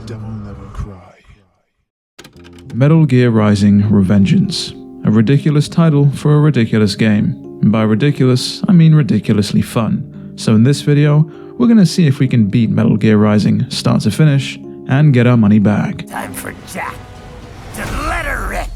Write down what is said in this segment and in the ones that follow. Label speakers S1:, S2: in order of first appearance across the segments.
S1: DevilNeverCry.
S2: Metal Gear Rising Revengeance. A ridiculous title for a ridiculous game. And by ridiculous, I mean ridiculously fun. So in this video, we're gonna see if we can beat Metal Gear Rising start to finish and get our money back.
S3: Time for Jack to let her rip.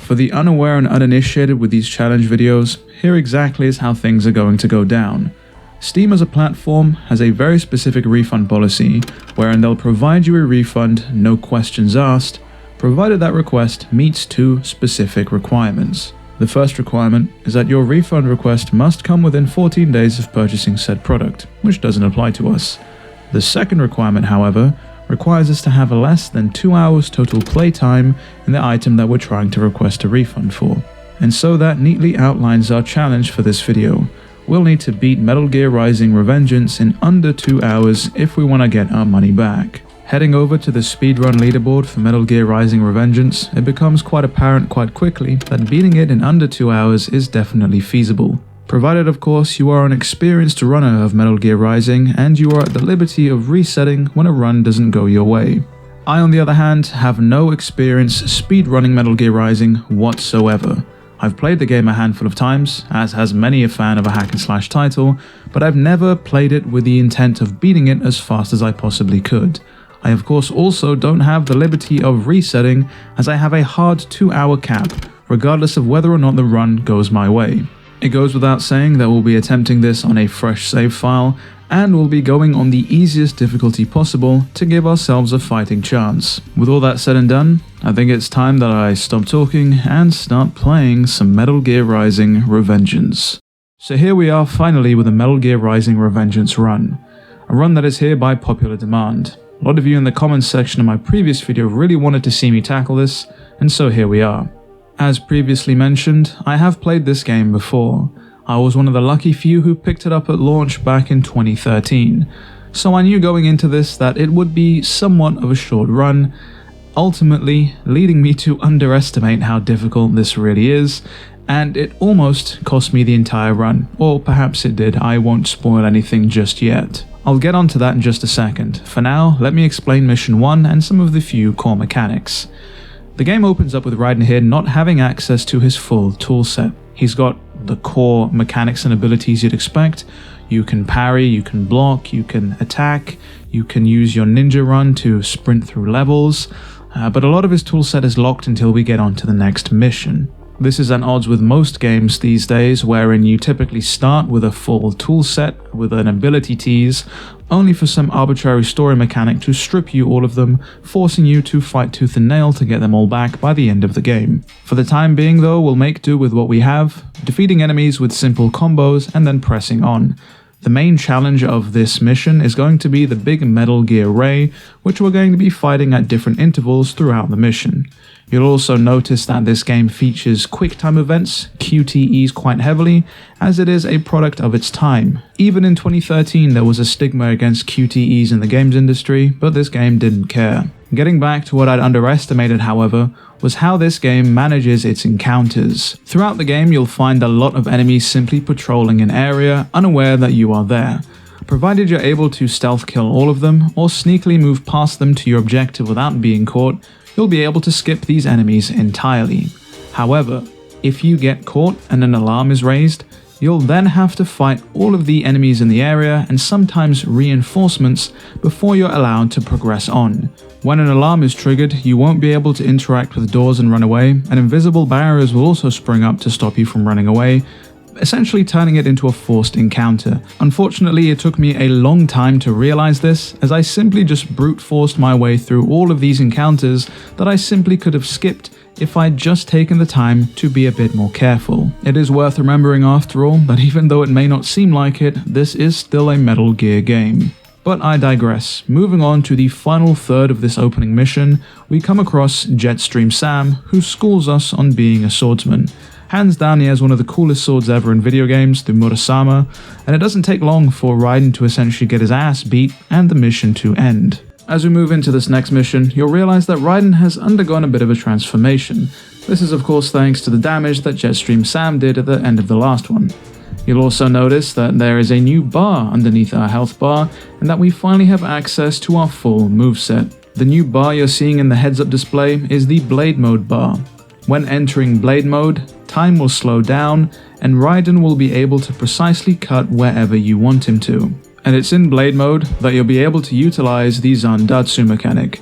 S2: For the unaware and uninitiated with these challenge videos, here exactly is how things are going to go down. Steam as a platform has a very specific refund policy, wherein they'll provide you a refund, no questions asked, provided that request meets two specific requirements. The first requirement is that your refund request must come within 14 days of purchasing said product, which doesn't apply to us. The second requirement, however, requires us to have less than 2 hours total playtime in the item that we're trying to request a refund for. And so that neatly outlines our challenge for this video. We'll need to beat Metal Gear Rising Revengeance in under 2 hours if we want to get our money back. Heading over to the speedrun leaderboard for Metal Gear Rising Revengeance, it becomes quite apparent quite quickly that beating it in under 2 hours is definitely feasible. Provided, of course, you are an experienced runner of Metal Gear Rising and you are at the liberty of resetting when a run doesn't go your way. I, on the other hand, have no experience speedrunning Metal Gear Rising whatsoever. I've played the game a handful of times, as has many a fan of a hack and slash title, but I've never played it with the intent of beating it as fast as I possibly could. I of course also don't have the liberty of resetting, as I have a hard 2 hour cap, regardless of whether or not the run goes my way. It goes without saying that we'll be attempting this on a fresh save file, and we'll be going on the easiest difficulty possible to give ourselves a fighting chance. With all that said and done, I think it's time that I stop talking and start playing some Metal Gear Rising Revengeance. So here we are finally with a Metal Gear Rising Revengeance run. A run that is here by popular demand. A lot of you in the comments section of my previous video really wanted to see me tackle this, and so here we are. As previously mentioned, I have played this game before. I was one of the lucky few who picked it up at launch back in 2013, so I knew going into this that it would be somewhat of a short run, ultimately leading me to underestimate how difficult this really is, and it almost cost me the entire run, or perhaps it did. I won't spoil anything just yet. I'll get onto that in just a second. For now, let me explain Mission 1 and some of the few core mechanics. The game opens up with Raiden here not having access to his full toolset. He's got the core mechanics and abilities you'd expect. You can parry, you can block, you can attack, you can use your ninja run to sprint through levels, but a lot of his toolset is locked until we get on to the next mission. This is at odds with most games these days, wherein you typically start with a full toolset with an ability tease, only for some arbitrary story mechanic to strip you all of them, forcing you to fight tooth and nail to get them all back by the end of the game. For the time being though, we'll make do with what we have, defeating enemies with simple combos and then pressing on. The main challenge of this mission is going to be the big Metal Gear Ray, which we're going to be fighting at different intervals throughout the mission. You'll also notice that this game features QuickTime events, QTEs quite heavily, as it is a product of its time. Even in 2013 there was a stigma against QTEs in the games industry, but this game didn't care. Getting back to what I'd underestimated, however, was how this game manages its encounters. Throughout the game you'll find a lot of enemies simply patrolling an area, unaware that you are there. Provided you're able to stealth kill all of them, or sneakily move past them to your objective without being caught, you'll be able to skip these enemies entirely. However, if you get caught and an alarm is raised, you'll then have to fight all of the enemies in the area and sometimes reinforcements before you're allowed to progress on. When an alarm is triggered, you won't be able to interact with doors and run away, and invisible barriers will also spring up to stop you from running away, essentially turning it into a forced encounter. Unfortunately, it took me a long time to realize this, as I simply just brute forced my way through all of these encounters that I simply could have skipped if I'd just taken the time to be a bit more careful. It is worth remembering after all that even though it may not seem like it, this is still a Metal Gear game. But I digress. Moving on to the final third of this opening mission, we come across Jetstream Sam, who schools us on being a swordsman. Hands down, he has one of the coolest swords ever in video games, the Murasama, and it doesn't take long for Raiden to essentially get his ass beat and the mission to end. As we move into this next mission, you'll realize that Raiden has undergone a bit of a transformation. This is of course thanks to the damage that Jetstream Sam did at the end of the last one. You'll also notice that there is a new bar underneath our health bar, and that we finally have access to our full moveset. The new bar you're seeing in the heads-up display is the Blade Mode bar. When entering Blade Mode, time will slow down, and Raiden will be able to precisely cut wherever you want him to. And it's in Blade Mode that you'll be able to utilize the Zandatsu mechanic.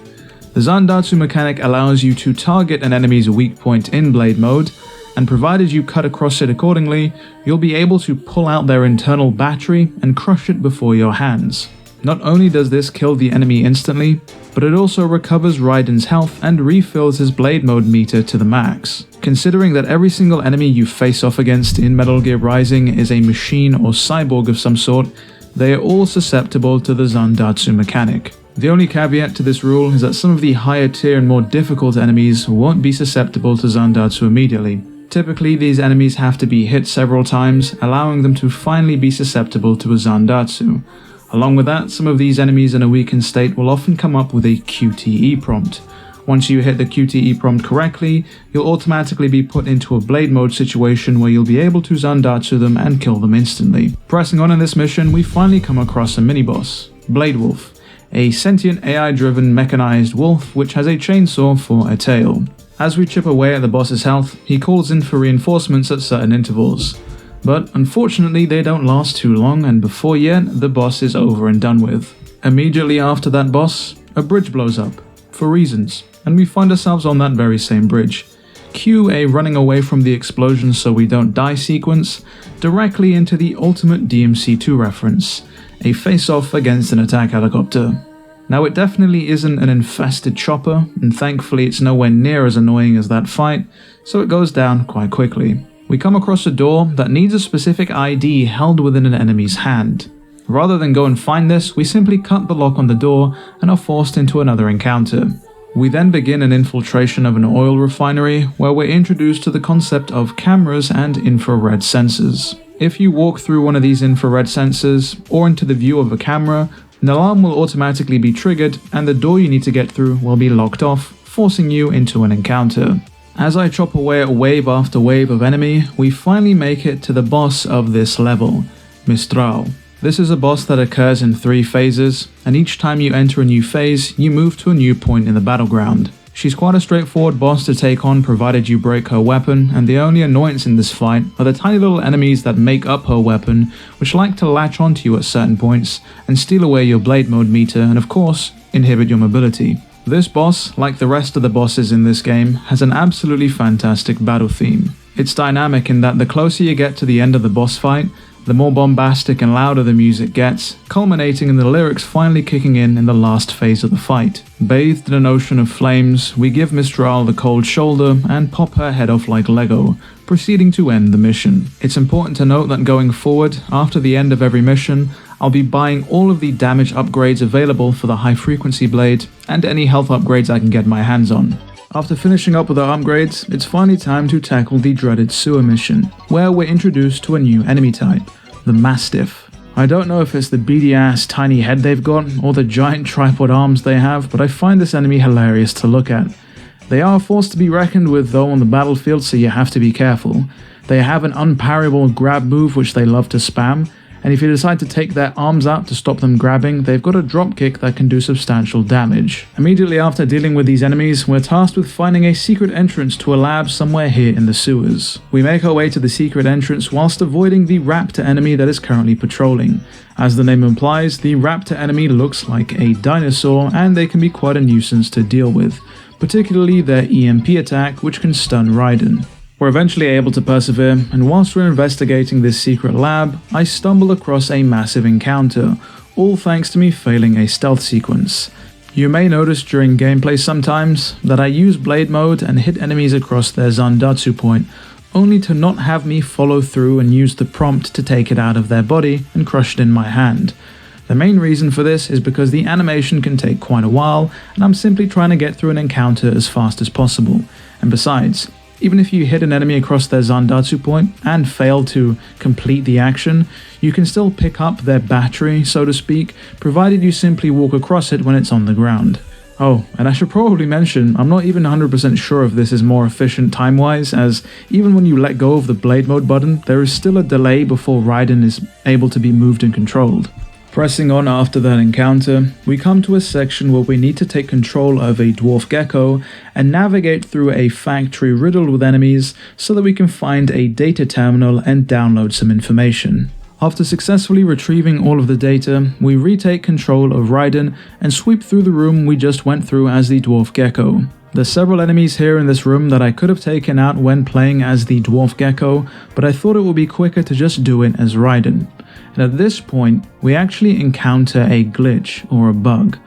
S2: The Zandatsu mechanic allows you to target an enemy's weak point in Blade Mode, and provided you cut across it accordingly, you'll be able to pull out their internal battery and crush it before your hands. Not only does this kill the enemy instantly, but it also recovers Raiden's health and refills his Blade Mode meter to the max. Considering that every single enemy you face off against in Metal Gear Rising is a machine or cyborg of some sort, they are all susceptible to the Zandatsu mechanic. The only caveat to this rule is that some of the higher tier and more difficult enemies won't be susceptible to Zandatsu immediately. Typically, these enemies have to be hit several times, allowing them to finally be susceptible to a Zandatsu. Along with that, some of these enemies in a weakened state will often come up with a QTE prompt. Once you hit the QTE prompt correctly, you'll automatically be put into a Blade Mode situation where you'll be able to Zandatsu them and kill them instantly. Pressing on in this mission, we finally come across a mini-boss, Blade Wolf, a sentient AI-driven mechanized wolf which has a chainsaw for a tail. As we chip away at the boss's health, he calls in for reinforcements at certain intervals. But unfortunately they don't last too long, and before yet, the boss is over and done with. Immediately after that boss, a bridge blows up, for reasons, and we find ourselves on that very same bridge. Cue a running away from the explosion so we don't die sequence, directly into the ultimate DMC2 reference, a face-off against an attack helicopter. Now it definitely isn't an infested chopper, and thankfully it's nowhere near as annoying as that fight, so it goes down quite quickly. We come across a door that needs a specific ID held within an enemy's hand. Rather than go and find this, we simply cut the lock on the door and are forced into another encounter. We then begin an infiltration of an oil refinery where we're introduced to the concept of cameras and infrared sensors. If you walk through one of these infrared sensors or into the view of a camera, an alarm will automatically be triggered and the door you need to get through will be locked off, forcing you into an encounter. As I chop away at wave after wave of enemy, we finally make it to the boss of this level, Mistral. This is a boss that occurs in 3 phases, and each time you enter a new phase, you move to a new point in the battleground. She's quite a straightforward boss to take on provided you break her weapon, and the only annoyance in this fight are the tiny little enemies that make up her weapon, which like to latch onto you at certain points and steal away your Blade Mode meter and of course, inhibit your mobility. This boss, like the rest of the bosses in this game, has an absolutely fantastic battle theme. It's dynamic in that the closer you get to the end of the boss fight, the more bombastic and louder the music gets, culminating in the lyrics finally kicking in the last phase of the fight. Bathed in an ocean of flames, we give Mistral the cold shoulder and pop her head off like Lego, proceeding to end the mission. It's important to note that going forward, after the end of every mission, I'll be buying all of the damage upgrades available for the high frequency blade and any health upgrades I can get my hands on. After finishing up with our upgrades, it's finally time to tackle the dreaded sewer mission, where we're introduced to a new enemy type, the Mastiff. I don't know if it's the beady ass tiny head they've got or the giant tripod arms they have, but I find this enemy hilarious to look at. They are a force to be reckoned with though on the battlefield, so you have to be careful. They have an unparryable grab move which they love to spam, and if you decide to take their arms out to stop them grabbing, they've got a dropkick that can do substantial damage. Immediately after dealing with these enemies, we're tasked with finding a secret entrance to a lab somewhere here in the sewers. We make our way to the secret entrance whilst avoiding the raptor enemy that is currently patrolling. As the name implies, the raptor enemy looks like a dinosaur and they can be quite a nuisance to deal with, particularly their EMP attack which can stun Raiden. We're eventually able to persevere, and whilst we're investigating this secret lab, I stumble across a massive encounter, all thanks to me failing a stealth sequence. You may notice during gameplay sometimes that I use Blade Mode and hit enemies across their Zandatsu point, only to not have me follow through and use the prompt to take it out of their body and crush it in my hand. The main reason for this is because the animation can take quite a while, and I'm simply trying to get through an encounter as fast as possible. And besides, even if you hit an enemy across their Zandatsu point and fail to complete the action, you can still pick up their battery, so to speak, provided you simply walk across it when it's on the ground. Oh, and I should probably mention, I'm not even 100% sure if this is more efficient time-wise, as even when you let go of the blade mode button, there is still a delay before Raiden is able to be moved and controlled. Pressing on after that encounter, we come to a section where we need to take control of a dwarf gecko and navigate through a factory riddled with enemies so that we can find a data terminal and download some information. After successfully retrieving all of the data, we retake control of Raiden and sweep through the room we just went through as the dwarf gecko. There's several enemies here in this room that I could have taken out when playing as the dwarf gecko, but I thought it would be quicker to just do it as Raiden. And at this point, we actually encounter a glitch or a bug.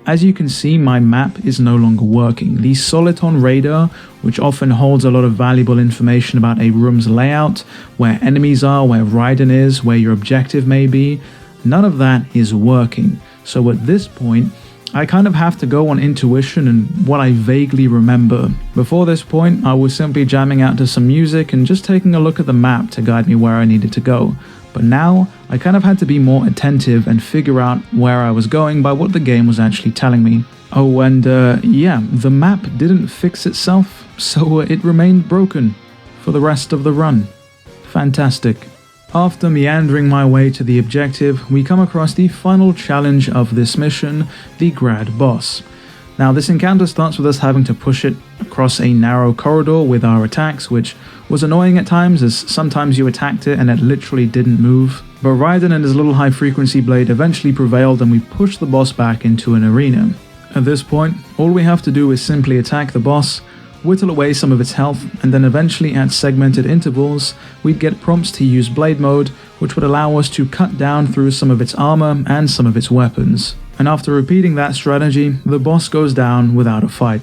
S2: As you can see, my map is no longer working. The Soliton radar, which often holds a lot of valuable information about a room's layout, where enemies are, where Raiden is, where your objective may be, none of that is working. So at this point, I kind of have to go on intuition and what I vaguely remember. Before this point, I was simply jamming out to some music and just taking a look at the map to guide me where I needed to go. But now, I kind of had to be more attentive and figure out where I was going by what the game was actually telling me. Oh, and yeah, the map didn't fix itself, so it remained broken for the rest of the run. Fantastic. After meandering my way to the objective, we come across the final challenge of this mission, the Grad Boss. Now, this encounter starts with us having to push it across a narrow corridor with our attacks, which was annoying at times, as sometimes you attacked it and it literally didn't move. But Raiden and his little high-frequency blade eventually prevailed and we pushed the boss back into an arena. At this point, all we have to do is simply attack the boss, whittle away some of its health, and then eventually at segmented intervals, we'd get prompts to use blade mode, which would allow us to cut down through some of its armor and some of its weapons. And after repeating that strategy, the boss goes down without a fight.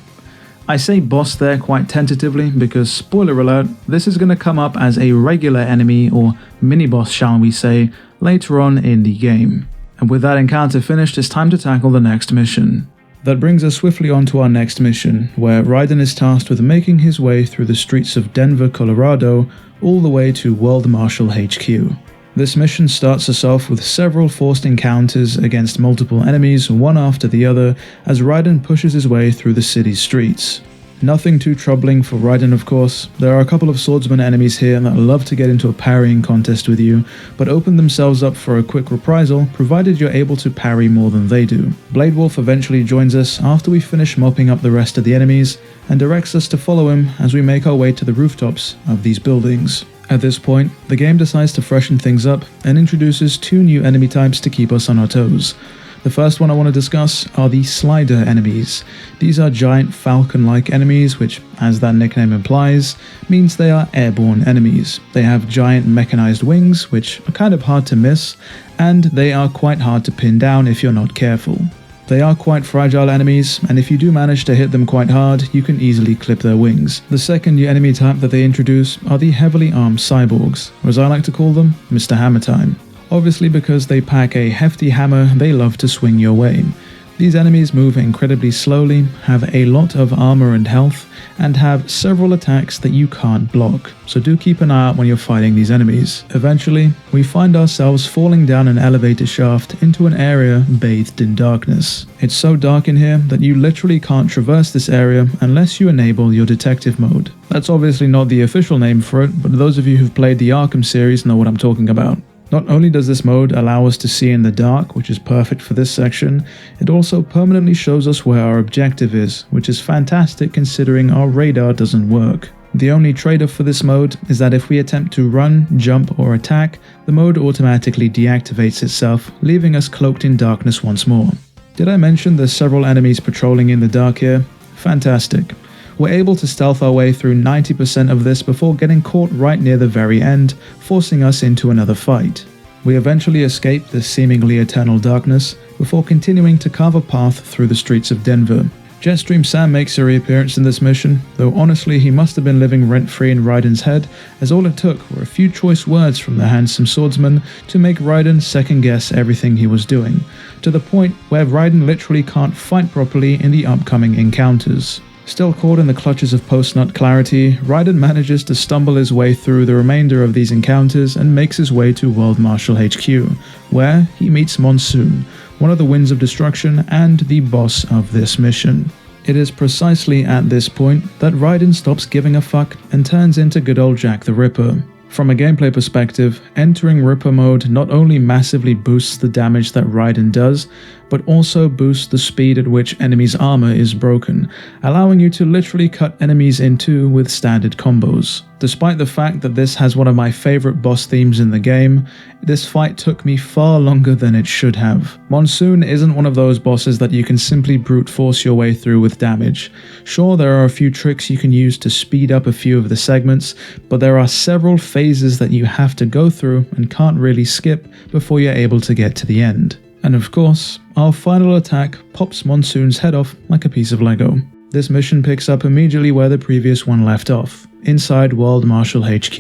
S2: I say boss there quite tentatively because, spoiler alert, this is going to come up as a regular enemy, or mini-boss shall we say, later on in the game. And with that encounter finished, it's time to tackle the next mission. That brings us swiftly on to our next mission, where Raiden is tasked with making his way through the streets of Denver, Colorado, all the way to World Marshal HQ. This mission starts us off with several forced encounters against multiple enemies, one after the other, as Raiden pushes his way through the city's streets. Nothing too troubling for Raiden, of course. There are a couple of swordsman enemies here that love to get into a parrying contest with you, but open themselves up for a quick reprisal, provided you're able to parry more than they do. Blade Wolf eventually joins us after we finish mopping up the rest of the enemies, and directs us to follow him as we make our way to the rooftops of these buildings. At this point, the game decides to freshen things up and introduces two new enemy types to keep us on our toes. The first one I want to discuss are the slider enemies. These are giant falcon-like enemies, which, as that nickname implies, means they are airborne enemies. They have giant mechanized wings, which are kind of hard to miss, and they are quite hard to pin down if you're not careful. They are quite fragile enemies, and if you do manage to hit them quite hard, you can easily clip their wings. The second new enemy type that they introduce are the heavily armed cyborgs, or as I like to call them, Mr. Hammer Time. Obviously, because they pack a hefty hammer, they love to swing your way. These enemies move incredibly slowly, have a lot of armor and health, and have several attacks that you can't block, so do keep an eye out when you're fighting these enemies. Eventually, we find ourselves falling down an elevator shaft into an area bathed in darkness. It's so dark in here that you literally can't traverse this area unless you enable your detective mode. That's obviously not the official name for it, but those of you who've played the Arkham series know what I'm talking about. Not only does this mode allow us to see in the dark, which is perfect for this section, it also permanently shows us where our objective is, which is fantastic considering our radar doesn't work. The only trade-off for this mode is that if we attempt to run, jump, or attack, the mode automatically deactivates itself, leaving us cloaked in darkness once more. Did I mention there's several enemies patrolling in the dark here? Fantastic. We're able to stealth our way through 90% of this before getting caught right near the very end, forcing us into another fight. We eventually escape this seemingly eternal darkness, before continuing to carve a path through the streets of Denver. Jetstream Sam makes a reappearance in this mission, though honestly he must have been living rent-free in Raiden's head, as all it took were a few choice words from the handsome swordsman to make Raiden second-guess everything he was doing, to the point where Raiden literally can't fight properly in the upcoming encounters. Still caught in the clutches of post-nut clarity, Raiden manages to stumble his way through the remainder of these encounters and makes his way to World Marshal HQ, where he meets Monsoon, one of the Winds of Destruction and the boss of this mission. It is precisely at this point that Raiden stops giving a fuck and turns into good old Jack the Ripper. From a gameplay perspective, entering Ripper mode not only massively boosts the damage that Raiden does, but also boosts the speed at which enemies' armor is broken, allowing you to literally cut enemies in two with standard combos. Despite the fact that this has one of my favorite boss themes in the game, this fight took me far longer than it should have. Monsoon isn't one of those bosses that you can simply brute force your way through with damage. Sure, there are a few tricks you can use to speed up a few of the segments, but there are several phases that you have to go through and can't really skip before you're able to get to the end. And of course, our final attack pops Monsoon's head off like a piece of Lego. This mission picks up immediately where the previous one left off, inside World Marshal HQ.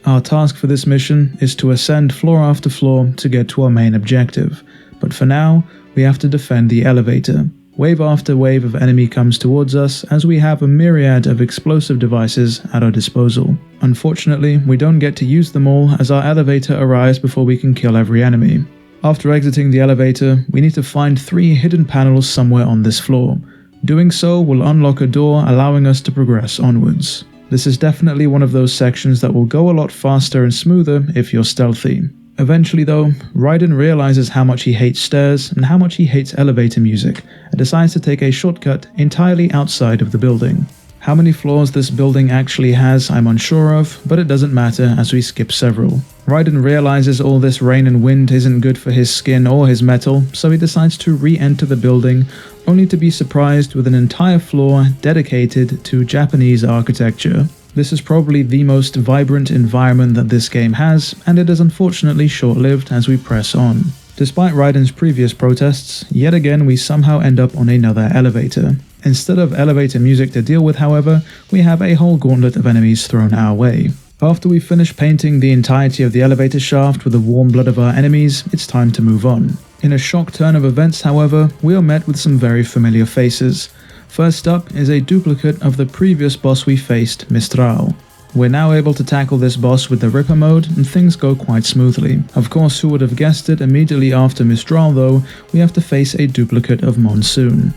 S2: Our task for this mission is to ascend floor after floor to get to our main objective, but for now, we have to defend the elevator. Wave after wave of enemy comes towards us as we have a myriad of explosive devices at our disposal. Unfortunately, we don't get to use them all as our elevator arrives before we can kill every enemy. After exiting the elevator, we need to find 3 hidden panels somewhere on this floor. Doing so will unlock a door, allowing us to progress onwards. This is definitely one of those sections that will go a lot faster and smoother if you're stealthy. Eventually though, Raiden realizes how much he hates stairs and how much he hates elevator music, and decides to take a shortcut entirely outside of the building. How many floors this building actually has I'm unsure of, but it doesn't matter as we skip several. Raiden realizes all this rain and wind isn't good for his skin or his metal, so he decides to re-enter the building, only to be surprised with an entire floor dedicated to Japanese architecture. This is probably the most vibrant environment that this game has, and it is unfortunately short-lived as we press on. Despite Raiden's previous protests, yet again we somehow end up on another elevator. Instead of elevator music to deal with, however, we have a whole gauntlet of enemies thrown our way. After we finish painting the entirety of the elevator shaft with the warm blood of our enemies, it's time to move on. In a shock turn of events, however, we are met with some very familiar faces. First up is a duplicate of the previous boss we faced, Mistral. We're now able to tackle this boss with the Ripper mode, and things go quite smoothly. Of course, who would have guessed it, immediately after Mistral though, we have to face a duplicate of Monsoon.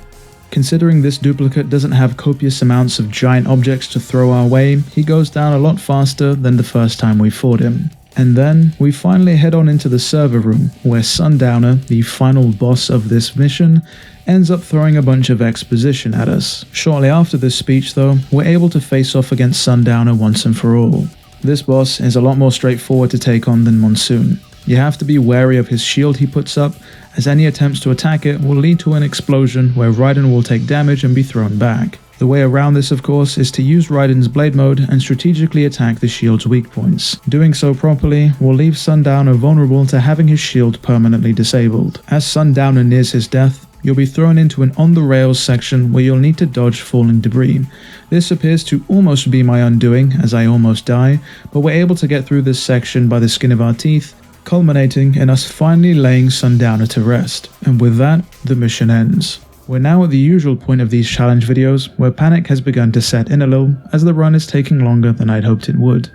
S2: Considering this duplicate doesn't have copious amounts of giant objects to throw our way, he goes down a lot faster than the first time we fought him. And then, we finally head on into the server room, where Sundowner, the final boss of this mission, ends up throwing a bunch of exposition at us. Shortly after this speech though, we're able to face off against Sundowner once and for all. This boss is a lot more straightforward to take on than Monsoon. You have to be wary of his shield he puts up, as any attempts to attack it will lead to an explosion where Raiden will take damage and be thrown back. The way around this, of course, is to use Raiden's blade mode and strategically attack the shield's weak points. Doing so properly will leave Sundowner vulnerable to having his shield permanently disabled. As Sundowner nears his death, you'll be thrown into an on-the-rails section where you'll need to dodge falling debris. This appears to almost be my undoing, as I almost die, but we're able to get through this section by the skin of our teeth, culminating in us finally laying Sundowner to rest. And with that, the mission ends. We're now at the usual point of these challenge videos, where panic has begun to set in a little, as the run is taking longer than I'd hoped it would.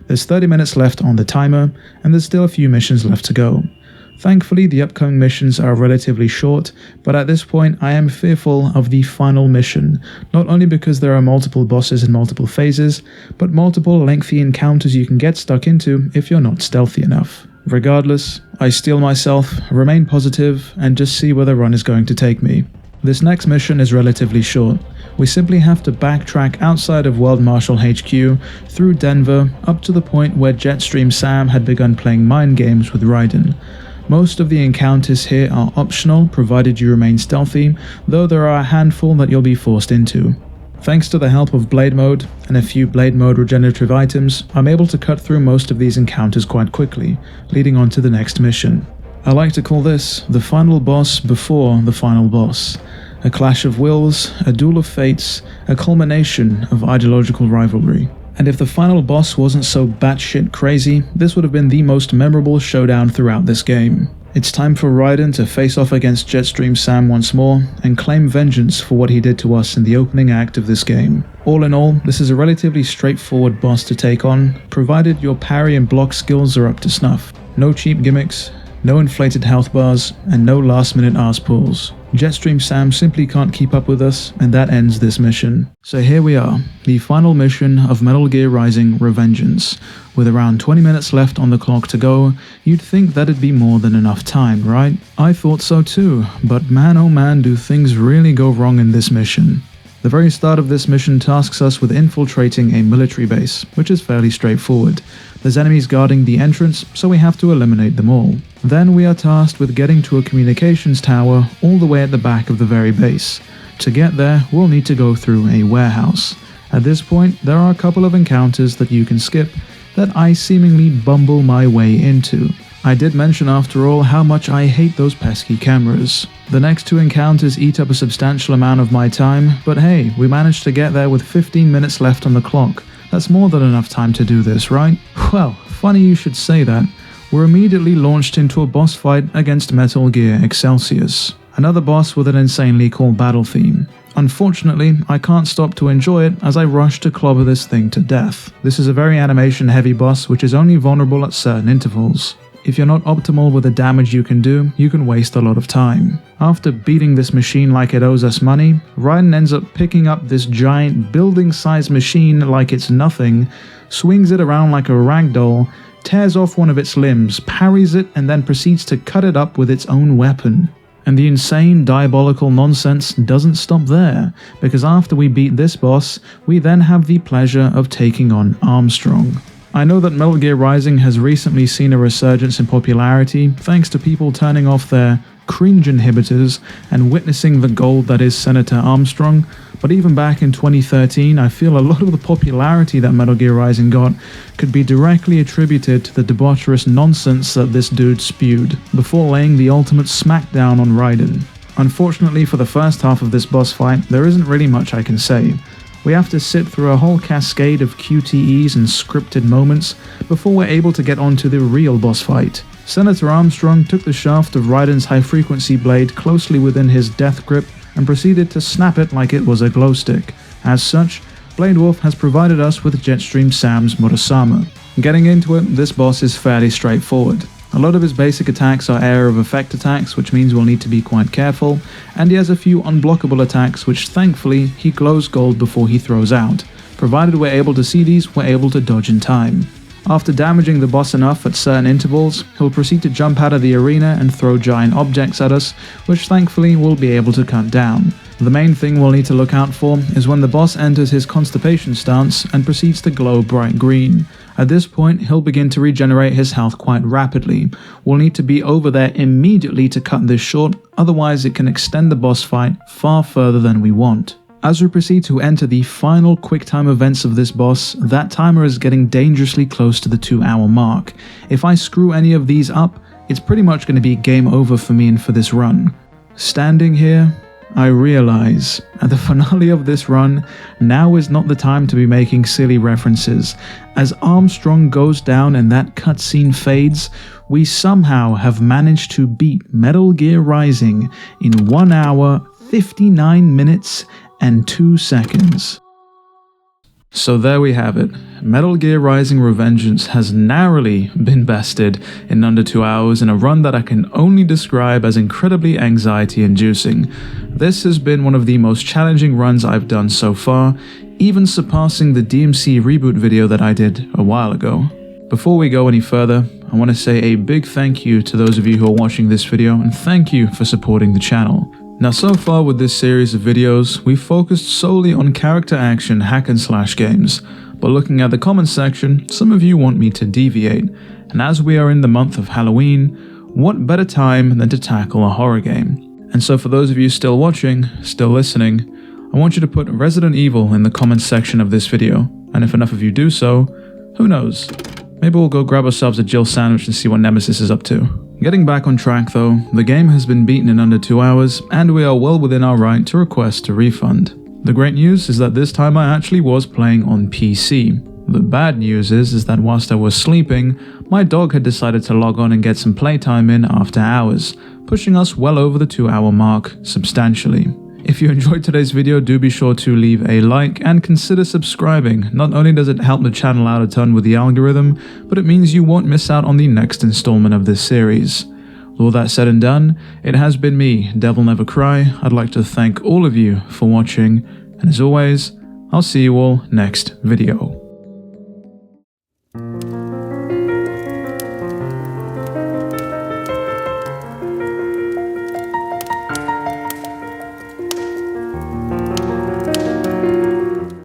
S2: There's 30 minutes left on the timer, and there's still a few missions left to go. Thankfully, the upcoming missions are relatively short, but at this point I am fearful of the final mission, not only because there are multiple bosses in multiple phases, but multiple lengthy encounters you can get stuck into if you're not stealthy enough. Regardless, I steel myself, remain positive, and just see where the run is going to take me. This next mission is relatively short. We simply have to backtrack outside of World Marshal HQ, through Denver, up to the point where Jetstream Sam had begun playing mind games with Raiden. Most of the encounters here are optional, provided you remain stealthy, though there are a handful that you'll be forced into. Thanks to the help of Blade Mode and a few Blade Mode regenerative items, I'm able to cut through most of these encounters quite quickly, leading on to the next mission. I like to call this the final boss before the final boss. A clash of wills, a duel of fates, a culmination of ideological rivalry. And if the final boss wasn't so batshit crazy, this would have been the most memorable showdown throughout this game. It's time for Raiden to face off against Jetstream Sam once more and claim vengeance for what he did to us in the opening act of this game. All in all, this is a relatively straightforward boss to take on, provided your parry and block skills are up to snuff. No cheap gimmicks, no inflated health bars, and no last minute arse pulls. Jetstream Sam simply can't keep up with us, and that ends this mission. So here we are, the final mission of Metal Gear Rising Revengeance. With around 20 minutes left on the clock to go, you'd think that'd be more than enough time, right? I thought so too, but man oh man do things really go wrong in this mission. The very start of this mission tasks us with infiltrating a military base, which is fairly straightforward. There's enemies guarding the entrance, so we have to eliminate them all. Then we are tasked with getting to a communications tower all the way at the back of the very base. To get there, we'll need to go through a warehouse. At this point, there are a couple of encounters that you can skip that I seemingly bumble my way into. I did mention after all how much I hate those pesky cameras. The next two encounters eat up a substantial amount of my time, but hey, we managed to get there with 15 minutes left on the clock. That's more than enough time to do this, right? Well, funny you should say that. We're immediately launched into a boss fight against Metal Gear Excelsius, another boss with an insanely cool battle theme. Unfortunately, I can't stop to enjoy it as I rush to clobber this thing to death. This is a very animation heavy boss which is only vulnerable at certain intervals. If you're not optimal with the damage you can waste a lot of time. After beating this machine like it owes us money, Raiden ends up picking up this giant building-sized machine like it's nothing, swings it around like a ragdoll, tears off one of its limbs, parries it, and then proceeds to cut it up with its own weapon. And the insane, diabolical nonsense doesn't stop there, because after we beat this boss, we then have the pleasure of taking on Armstrong. I know that Metal Gear Rising has recently seen a resurgence in popularity thanks to people turning off their cringe inhibitors and witnessing the gold that is Senator Armstrong, but even back in 2013, I feel a lot of the popularity that Metal Gear Rising got could be directly attributed to the debaucherous nonsense that this dude spewed, before laying the ultimate smackdown on Raiden. Unfortunately for the first half of this boss fight, there isn't really much I can say. We have to sit through a whole cascade of QTEs and scripted moments before we're able to get onto the real boss fight. Senator Armstrong took the shaft of Raiden's high-frequency blade closely within his death grip and proceeded to snap it like it was a glow stick. As such, Blade Wolf has provided us with Jetstream Sam's Murasama. Getting into it, this boss is fairly straightforward. A lot of his basic attacks are area of effect attacks, which means we'll need to be quite careful, and he has a few unblockable attacks which thankfully he glows gold before he throws out. Provided we're able to see these, we're able to dodge in time. After damaging the boss enough at certain intervals, he'll proceed to jump out of the arena and throw giant objects at us, which thankfully we'll be able to cut down. The main thing we'll need to look out for is when the boss enters his constipation stance and proceeds to glow bright green. At this point, he'll begin to regenerate his health quite rapidly. We'll need to be over there immediately to cut this short, otherwise it can extend the boss fight far further than we want. As we proceed to enter the final QuickTime events of this boss, that timer is getting dangerously close to the 2-hour mark. If I screw any of these up, it's pretty much going to be game over for me and for this run. Standing here, I realize, at the finale of this run, now is not the time to be making silly references. As Armstrong goes down and that cutscene fades, we somehow have managed to beat Metal Gear Rising in 1 hour, 59 minutes, and 2 seconds. So there we have it. Metal Gear Rising Revengeance has narrowly been bested in under 2 hours in a run that I can only describe as incredibly anxiety-inducing. This has been one of the most challenging runs I've done so far, even surpassing the DMC reboot video that I did a while ago. Before we go any further, I want to say a big thank you to those of you who are watching this video, and thank you for supporting the channel. Now, so far with this series of videos, we've focused solely on character action hack-and-slash games, but looking at the comments section, some of you want me to deviate, and as we are in the month of Halloween, what better time than to tackle a horror game? And so for those of you still watching, still listening, I want you to put Resident Evil in the comments section of this video, and if enough of you do so, who knows, maybe we'll go grab ourselves a Jill sandwich and see what Nemesis is up to. Getting back on track though, the game has been beaten in under 2 hours, and we are well within our right to request a refund. The great news is that this time I actually was playing on PC. The bad news is that whilst I was sleeping, my dog had decided to log on and get some playtime in after hours, pushing us well over the 2-hour mark substantially. If you enjoyed today's video, do be sure to leave a like and consider subscribing. Not only does it help the channel out a ton with the algorithm, but it means you won't miss out on the next installment of this series. With all that said and done, it has been me, DevilNeverCry. I'd like to thank all of you for watching, and as always, I'll see you all next video.